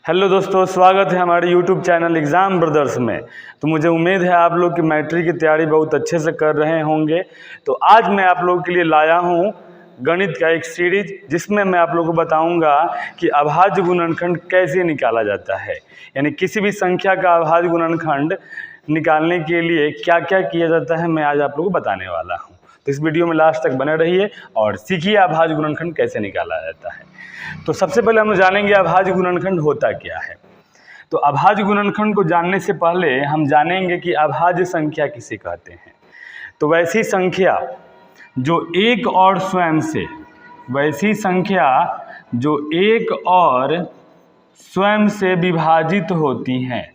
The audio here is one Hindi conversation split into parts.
हेलो दोस्तों, स्वागत है हमारे यूट्यूब चैनल एग्ज़ाम ब्रदर्स में। तो मुझे उम्मीद है आप लोग की मैट्रिक की तैयारी बहुत अच्छे से कर रहे होंगे। तो आज मैं आप लोगों के लिए लाया हूँ गणित का एक सीरीज, जिसमें मैं आप लोगों को बताऊंगा कि अभाज्य गुणनखंड कैसे निकाला जाता है। यानी किसी भी संख्या का अभाज्य गुणनखंड निकालने के लिए क्या क्या किया जाता है, मैं आज आप लोगों को बताने वाला हूँ। तो इस वीडियो में लास्ट तक बने रहिए और सीखिए अभाज्य गुणनखंड कैसे निकाला जाता है। तो सबसे पहले हम जानेंगे अभाज्य गुणनखंड होता क्या है। तो अभाज्य गुणनखंड को जानने से पहले हम जानेंगे कि अभाज्य संख्या किसे कहते हैं। तो वैसी संख्या जो एक और स्वयं से विभाजित होती हैं,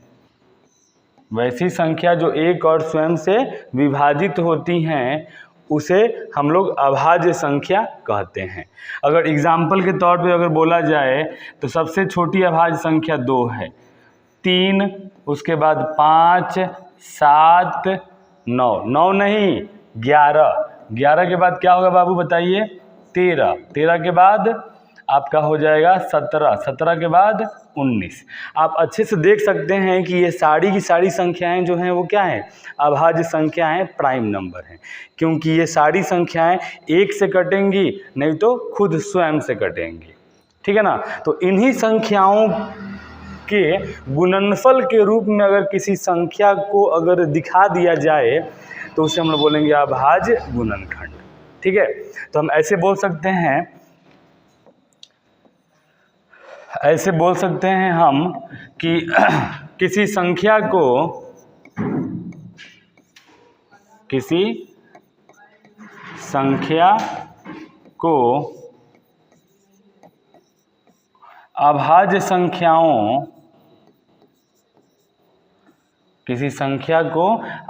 वैसी संख्या जो एक और स्वयं से विभाजित होती हैं उसे हम लोग अभाज्य संख्या कहते हैं। अगर एग्जाम्पल के तौर पे अगर बोला जाए तो सबसे छोटी अभाज्य संख्या 2 है, 3, उसके बाद 5, 7, 9, 9 नहीं 11, 11 के बाद क्या होगा बाबू बताइए, 13, 13 के बाद आपका हो जाएगा 17, 17 के बाद 19। आप अच्छे से देख सकते हैं कि ये सारी की सारी संख्याएं जो हैं वो क्या हैं, अभाज्य संख्याएं, प्राइम नंबर हैं। क्योंकि ये सारी संख्याएं एक से कटेंगी, नहीं तो खुद स्वयं से कटेंगी, ठीक है ना। तो इन्हीं संख्याओं के गुणनफल के रूप में अगर किसी संख्या को अगर दिखा दिया जाए तो उसे हम लोग बोलेंगे अभाज्य गुणनखंड, ठीक है। तो हम ऐसे बोल सकते हैं हम कि किसी संख्या को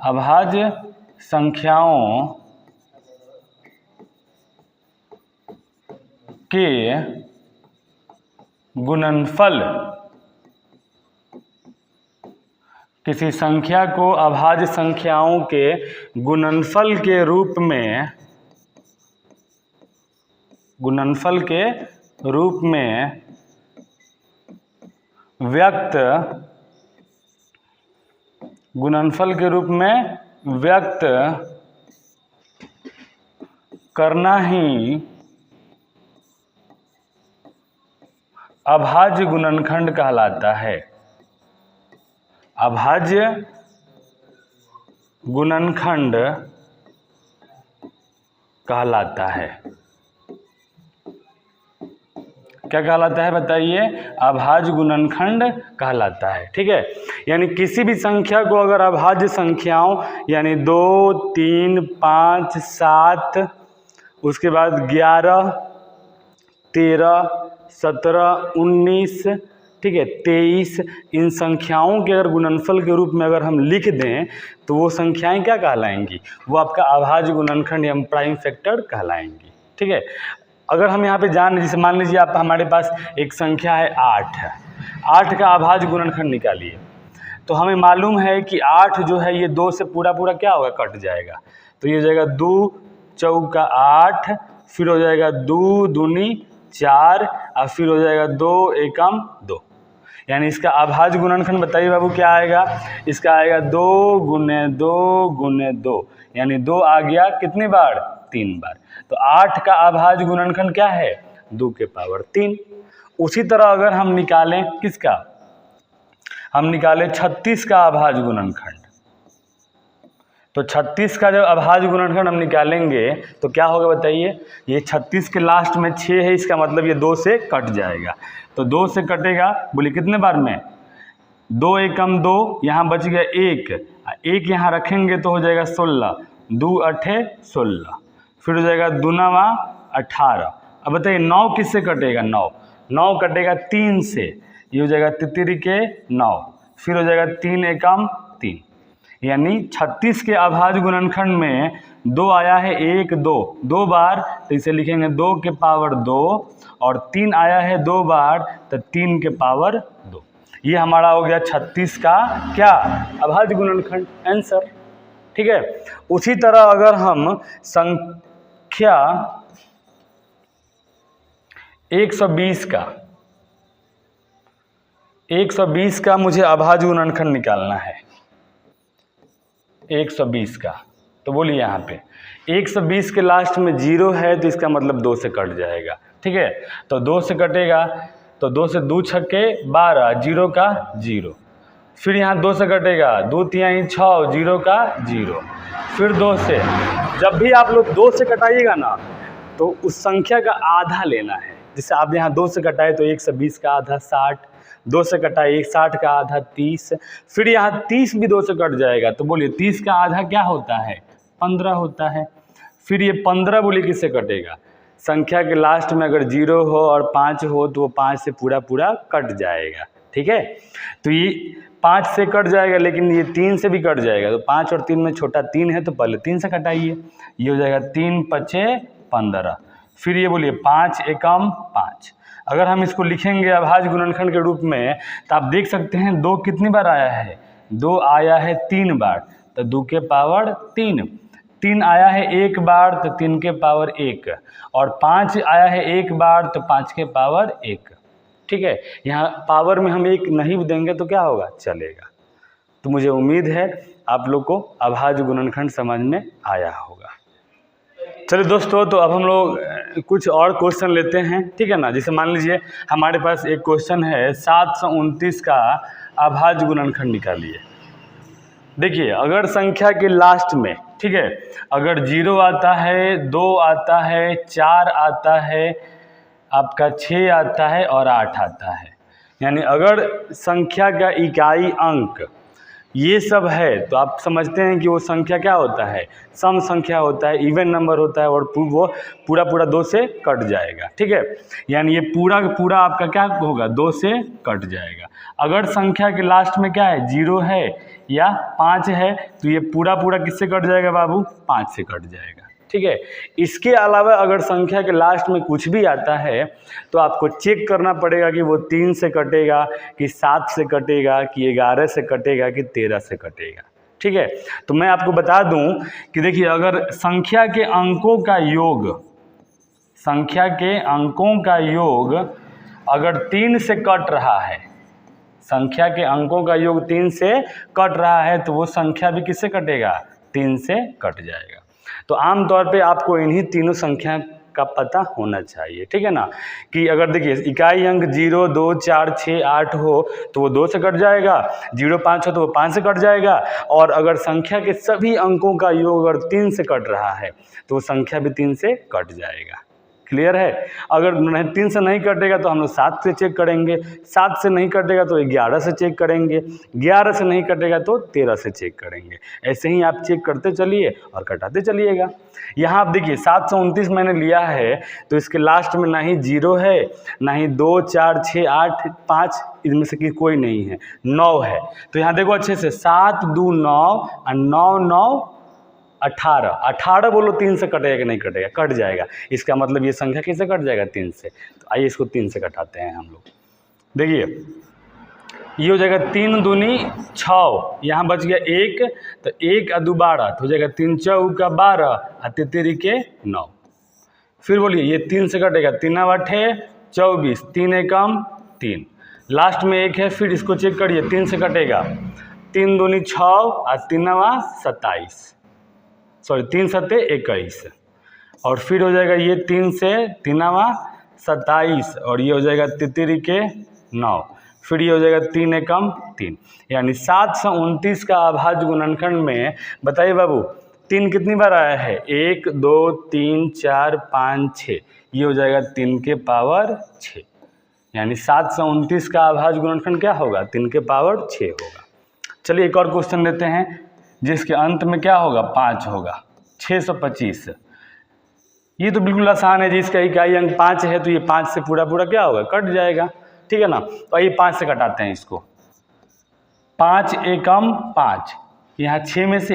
अभाज्य संख्याओं के गुणनफल, किसी संख्या को अभाज्य संख्याओं के गुणनफल के रूप में व्यक्त करना ही अभाज्य गुणनखंड कहलाता है। अभाज्य गुणनखंड कहलाता है। क्या कहलाता है बताइए, अभाज्य गुणनखंड कहलाता है, ठीक है। यानी किसी भी संख्या को अगर अभाज्य संख्याओं यानी 2, 3, 5, 7, उसके बाद 11, 13, 17, 19, ठीक है, 23, इन संख्याओं के अगर गुणनफल के रूप में अगर हम लिख दें तो वो संख्याएं क्या कहलाएंगी, वो आपका अभाज्य गुणनखंड या प्राइम फैक्टर कहलाएंगी, ठीक है। अगर हम यहाँ पे जैसे मान लीजिए आप हमारे पास एक संख्या है 8 है, 8 का अभाज्य गुणनखंड निकालिए। तो हमें मालूम है कि 8 जो है ये 2 से पूरा क्या होगा, कट जाएगा। तो ये हो जाएगा 2 चौका 8, फिर हो जाएगा 2 दूनी 4 और फिर हो जाएगा 2 एकम 2। यानी इसका अभाज्य गुणनखंड बताइए बाबू क्या आएगा, इसका आएगा 2 गुने 2 गुने 2, यानी 2 आ गया कितनी बार, 3 बार। तो 8 का अभाज्य गुणनखंड क्या है, 2 के पावर 3। उसी तरह अगर हम निकालें किसका, हम निकालें 36 का अभाज्य गुणनखंड। तो 36 का जब अभाज्य गुणनखंड हम निकालेंगे तो क्या होगा बताइए, ये 36 के लास्ट में 6 है, इसका मतलब ये 2 से कट जाएगा। तो 2 से कटेगा, बोलिए कितने बार में, 2 एकम 2, यहाँ बच गया 1 यहाँ रखेंगे तो हो जाएगा 16, 2 अठे 16, फिर हो जाएगा 2 9 18। अब बताइए 9 किससे कटेगा, 9 कटेगा 3 से, ये हो जाएगा 3 के 9, फिर हो जाएगा 3 एकम 3। यानी 36 के अभाज्य गुणनखंड में 2 आया है, 1 2 बार, तो इसे लिखेंगे 2 के पावर 2, और 3 आया है 2 बार, तो 3 के पावर 2। ये हमारा हो गया 36 का क्या, अभाज्य गुणनखंड, आंसर, ठीक है। उसी तरह अगर हम संख्या 120 का 120 का मुझे अभाज्य गुणनखंड निकालना है, 120 का। तो बोलिए यहाँ पे 120 के लास्ट में 0 है तो इसका मतलब 2 से कट जाएगा, ठीक है। तो 2 से कटेगा तो 2 से 2 छक्के 12, 0 का 0। फिर यहाँ 2 से कटेगा, 2 तिहाई 6, 0 का 0। फिर 2 से, जब भी आप लोग 2 से कटाइएगा ना तो उस संख्या का आधा लेना है। जैसे आप यहाँ 2 से कटाए तो 120 का आधा 60, 2 से कटाए 60 का आधा 30, फिर यहाँ 30 भी 2 से कट जाएगा तो बोलिए 30 का आधा क्या होता है, 15 होता है। फिर ये 15 बोलिए किससे कटेगा, संख्या के लास्ट में अगर 0 हो और 5 हो तो वो 5 से पूरा पूरा कट जाएगा, ठीक है। तो ये 5 से कट जाएगा, लेकिन ये 3 से भी कट जाएगा। तो 5 और 3 में छोटा 3 है तो पहले 3 से कटाइए, ये हो जाएगा 3 पचे 15। फिर ये बोलिए 5 एकम 5। अगर हम इसको लिखेंगे अभाज्य गुणनखंड के रूप में तो आप देख सकते हैं 2 कितनी बार आया है, 2 आया है 3 बार, तो 2 के पावर 3। 3 आया है 1 बार तो 3 के पावर 1, और 5 आया है 1 बार तो 5 के पावर 1, ठीक है। यहाँ पावर में हम 1 नहीं देंगे तो क्या होगा, चलेगा। तो मुझे उम्मीद है आप लोग को अभाज्य गुणनखंड समझ में आया होगा। चलिए दोस्तों, तो अब हम लोग कुछ और क्वेश्चन लेते हैं, ठीक है ना। जैसे मान लीजिए हमारे पास एक क्वेश्चन है 729 का अभाज्य गुणनखंड निकालिए। देखिए अगर संख्या के लास्ट में, ठीक है, अगर 0 आता है, 2 आता है, 4 आता है, आपका 6 आता है और 8 आता है, यानी अगर संख्या का इकाई अंक ये सब है तो आप समझते हैं कि वो संख्या क्या होता है, सम संख्या होता है, इवन नंबर होता है, और वो पूरा पूरा 2 से कट जाएगा, ठीक है। यानी ये पूरा पूरा आपका क्या होगा, 2 से कट जाएगा। अगर संख्या के लास्ट में क्या है, 0 है या 5 है तो ये पूरा पूरा किससे कट जाएगा बाबू, 5 से कट जाएगा, ठीक है। इसके अलावा अगर संख्या के लास्ट में कुछ भी आता है तो आपको चेक करना पड़ेगा कि वो 3 से कटेगा कि 7 से कटेगा कि 11 से कटेगा कि 13 से कटेगा, ठीक है। तो मैं आपको बता दूं कि देखिए अगर संख्या के अंकों का योग अगर 3 से कट रहा है, संख्या के अंकों का योग 3 से कट रहा है तो वो संख्या भी किससे कटेगा, 3 से कट जाएगा। तो आमतौर पे आपको इन्हीं तीनों संख्या का पता होना चाहिए, ठीक है ना। कि अगर देखिए इकाई अंक 0, 2, 4, 6, 8 हो तो वो 2 से कट जाएगा, 0, 5 हो तो वो 5 से कट जाएगा, और अगर संख्या के सभी अंकों का योग अगर 3 से कट रहा है तो वो संख्या भी 3 से कट जाएगा। क्लियर है। अगर 3 से नहीं कटेगा तो हम लोग 7 से चेक करेंगे, 7 से नहीं कटेगा तो 11 से चेक करेंगे, 11 से नहीं कटेगा तो 13 से चेक करेंगे। ऐसे ही आप चेक करते चलिए और कटाते चलिएगा। यहाँ आप देखिए 729 मैंने लिया है तो इसके लास्ट में ना ही 0 है, ना ही 2, 4, 6, 8, 5, इनमें से कि कोई नहीं है, 9 है। तो यहाँ देखो अच्छे से 7, 2, 9 और 9, 9, 18, 18 बोलो 3 से कटेगा कि नहीं कटेगा, कट जाएगा। इसका मतलब ये संख्या किससे कट जाएगा, 3 से। तो आइए इसको 3 से कटाते हैं हम लोग। देखिए ये हो जाएगा 3 दूनी 6, यहाँ बच गया 1, तो 1 और 2 12, तो हो जाएगा 3 चौका 12 और 3 के 9। फिर बोलिए ये 3 से कटेगा, 3 8 24, 3 एकम 3, लास्ट में 1 है, फिर इसको चेक करिए 3 से कटेगा, 3 दूनी 6 और 3 27, सॉरी 3 7 21, और फिर हो जाएगा ये 3 से 3 27, और ये हो जाएगा 3 के 9, फिर ये हो जाएगा 3 एकम 3। यानी 729 का अभाज्य गुणनखंड में बताइए बाबू 3 कितनी बार आया है, 1 2 3 4 5 6, ये हो जाएगा 3 के पावर 6। यानी 729 का अभाज्य गुणनखंड क्या होगा, 3 के पावर 6 होगा। चलिए एक और क्वेश्चन लेते हैं जिसके अंत में क्या होगा, 5 होगा। 625, ये तो बिल्कुल आसान है जी, इसका इकाई अंक 5 है तो ये 5 से पूरा पूरा क्या होगा, कट जाएगा, ठीक है ना। तो आइए 5 से कटाते हैं इसको। 5 एकम 5, यहाँ 6 में से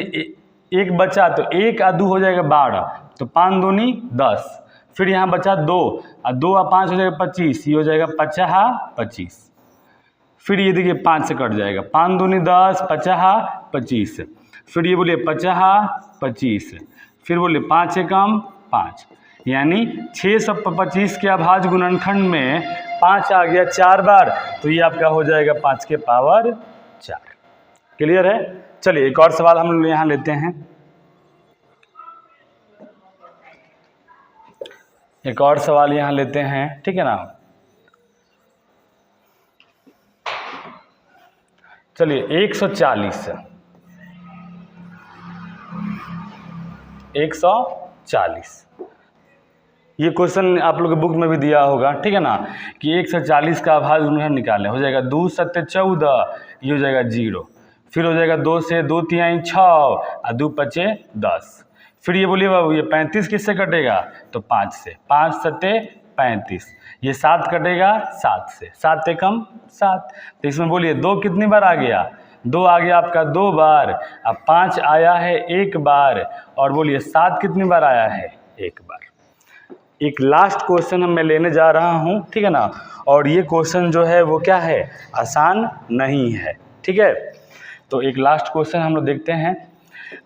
1 बचा तो 1 और 2 हो जाएगा 12, तो 5 दूनी 10, फिर यहाँ बचा 2 और 2 और 5 हो जाएगा 25, ये हो जाएगा 25। फिर ये देखिए 5 से कट जाएगा, 5 दूनी 10, 25, फिर ये बोलिए 25, फिर बोलिए 5 एकम 5, यानी 625 के अभाज्य गुणनखंड में 5 आ गया 4 बार, तो ये आपका हो जाएगा 5 के पावर 4। क्लियर है? चलिए एक और सवाल हम यहाँ लेते हैं। एक और सवाल यहाँ लेते हैं, ठीक है ना। चलिए 140 ये क्वेश्चन आप लोग के बुक में भी दिया होगा, ठीक है ना, कि 140 का अभाज्य गुणनखंड निकालें। हो जाएगा 2 सत्ते 14, ये हो जाएगा 0, फिर हो जाएगा 2 से 2 तिहाई 6 और 2 पचे 10। फिर ये बोलिए बाबू ये 35 किससे कटेगा, तो 5 से, 5 सत्ते 35, ये 7 कटेगा 7 से, 7 एकम 7। तो इसमें बोलिए 2 कितनी बार आ गया, 2 आ गया आपका 2 बार, अब 5 आया है 1 बार, और बोलिए 7 कितनी बार आया है 1 बार। एक लास्ट क्वेश्चन मैं लेने जा रहा हूँ, ठीक है ना, और ये क्वेश्चन जो है वो क्या है, आसान नहीं है, ठीक है। तो एक लास्ट क्वेश्चन हम लोग देखते हैं,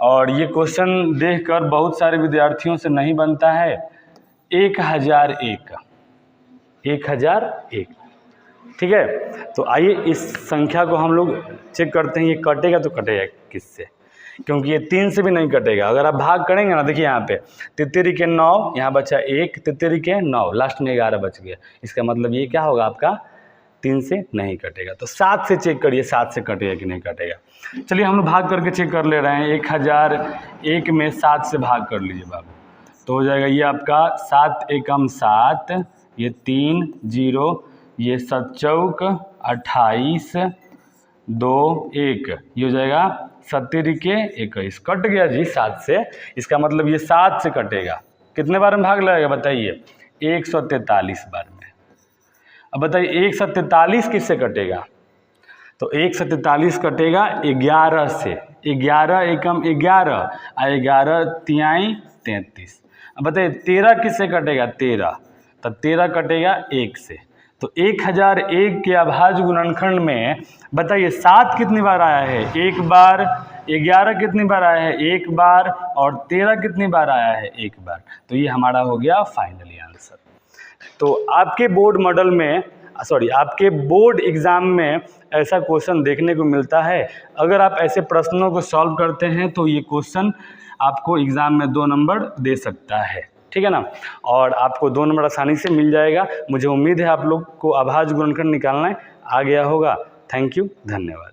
और ये क्वेश्चन देखकर बहुत सारे विद्यार्थियों से नहीं बनता है। 1001, ठीक है। तो आइए इस संख्या को हम लोग चेक करते हैं, ये कटेगा तो कटेगा किससे, क्योंकि ये 3 से भी नहीं कटेगा। अगर आप भाग करेंगे ना, देखिए यहाँ पे तितरी के 9, यहाँ बचा 1, तितरी के 9, लास्ट में 11 बच गया। इसका मतलब ये क्या होगा आपका 3 से नहीं कटेगा। तो 7 से चेक करिए, 7 से कटेगा कि नहीं कटेगा। चलिए हम लोग भाग करके चेक कर ले रहे हैं। 1001 में 7 से भाग कर लीजिए बाबू, तो हो जाएगा ये आपका 7 एकम 7, ये 3 0, ये 7 चौक 28, 2 1, ये हो जाएगा 70 के 21, कट गया जी 7 से। इसका मतलब ये 7 से कटेगा। कितने बार में भाग लगेगा बताइए, 143 बार में। अब बताइए 143 किससे कटेगा, तो 143 कटेगा 11 से, 11 एकम 11 और 11 तिहाई 33। अब बताइए 13 किससे कटेगा, 13, तो 13 कटेगा 1 से। तो 1001 के अभाज्य गुणनखंड में बताइए 7 कितनी बार आया है, 1 बार, 11 कितनी बार आया है, 1 बार, और 13 कितनी बार आया है, 1 बार। तो ये हमारा हो गया फाइनली आंसर। तो आपके बोर्ड मॉडल में, आपके बोर्ड एग्ज़ाम में ऐसा क्वेश्चन देखने को मिलता है। अगर आप ऐसे प्रश्नों को सॉल्व करते हैं तो ये क्वेश्चन आपको एग्ज़ाम में 2 नंबर दे सकता है, ठीक है ना, और आपको 2 नंबर आसानी से मिल जाएगा। मुझे उम्मीद है आप लोग को अभाज्य गुणनखंड निकालना आ गया होगा। थैंक यू, धन्यवाद।